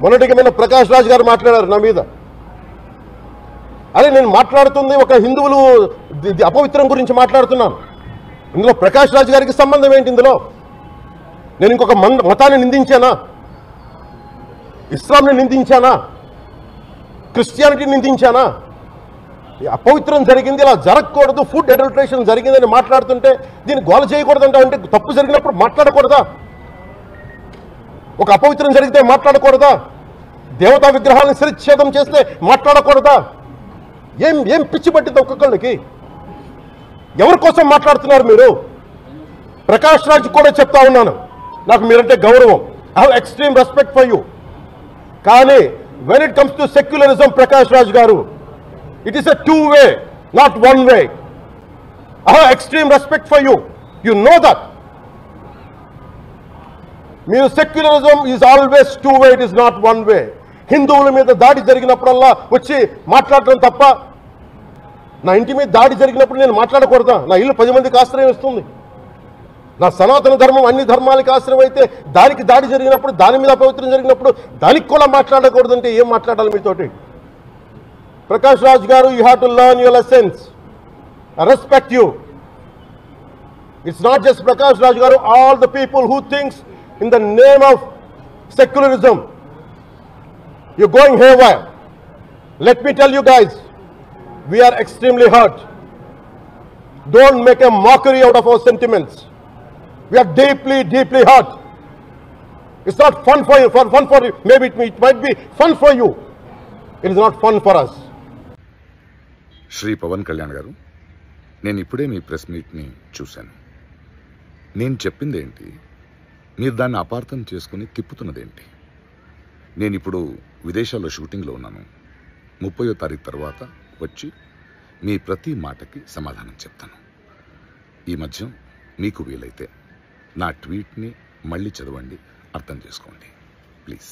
మొన్నటికి మన ప్రకాష్ రాజ్ గారు మాట్లాడారు నా మీద. అదే నేను మాట్లాడుతుంది ఒక హిందువులు అపవిత్రం గురించి మాట్లాడుతున్నాను. ఇందులో ప్రకాష్ రాజ్ గారికి సంబంధం ఏంటి? ఇందులో నేను ఇంకొక మతాన్ని నిందించానా? ఇస్లాంని నిందించానా? క్రిస్టియానిటీని నిందించానా? అపవిత్రం జరిగింది, ఇలా జరగకూడదు, ఫుడ్ అడల్టరేషన్ జరిగిందని మాట్లాడుతుంటే దీన్ని గోల చేయకూడదంట. అంటే తప్పు జరిగినప్పుడు మాట్లాడకూడదా? ఒక అపవిత్రం జరిగితే మాట్లాడకూడదా? దేవతా విగ్రహాలను శిరచ్ఛేదం చేస్తే మాట్లాడకూడదా? ఏం పిచ్చి పట్టింది ఒక్కొక్కళ్ళకి? ఎవరి కోసం మాట్లాడుతున్నారు మీరు? ప్రకాష్ రాజ్ కూడా చెప్తా ఉన్నాను, నాకు మీరంటే గౌరవం. I have extreme respect for you. కానీ when it comes to secularism, Prakash Raj garu, it is a two-way, not one way. I have extreme respect for you. You know that. Means secularism is always two-way, it is not one way. హిందువుల మీద దాడి జరిగినప్పుడల్లా వచ్చి మాట్లాడటం తప్ప, నా ఇంటి మీద దాడి జరిగినప్పుడు నేను మాట్లాడకూడదా? నా ఇల్లు 10 మందికి ఆశ్రయం ఇస్తుంది. నా సనాతన ధర్మం అన్ని ధర్మాలకి ఆశ్రయం అయితే దానికి దాడి జరిగినప్పుడు, దాని మీద అపవిత్రం జరిగినప్పుడు దానికి కూడా మాట్లాడకూడదంటే ఏం మాట్లాడాలి మీతోటి? Prakash Raj garu, you have to learn your lessons. I respect you. It's not just Prakash Raj garu, all the people who thinks in the name of secularism you're going haywire. Let me tell you guys, we are extremely hurt. Don't make a mockery out of our sentiments. We are deeply, deeply hurt. It's not fun for you, fun for you. Maybe it might be fun for you. It is not fun for us. Shri Pawan Kalyan garu, నేను ఇప్పుడే మీ press మీట్ని చూశాను. నేను చెప్పిందేంటి, మీరు దాన్ని అపార్థం చేసుకుని తిప్పుతున్నదేంటి? నేను ఇప్పుడు విదేశాల్లో షూటింగ్లో ఉన్నాను. 30వ తారీఖు తర్వాత వచ్చి మీ ప్రతి మాటకి సమాధానం చెప్తాను. ఈ మధ్య మీకు వీలైతే నా ట్వీట్ని మళ్ళీ చదవండి, అర్థం చేసుకోండి ప్లీజ్.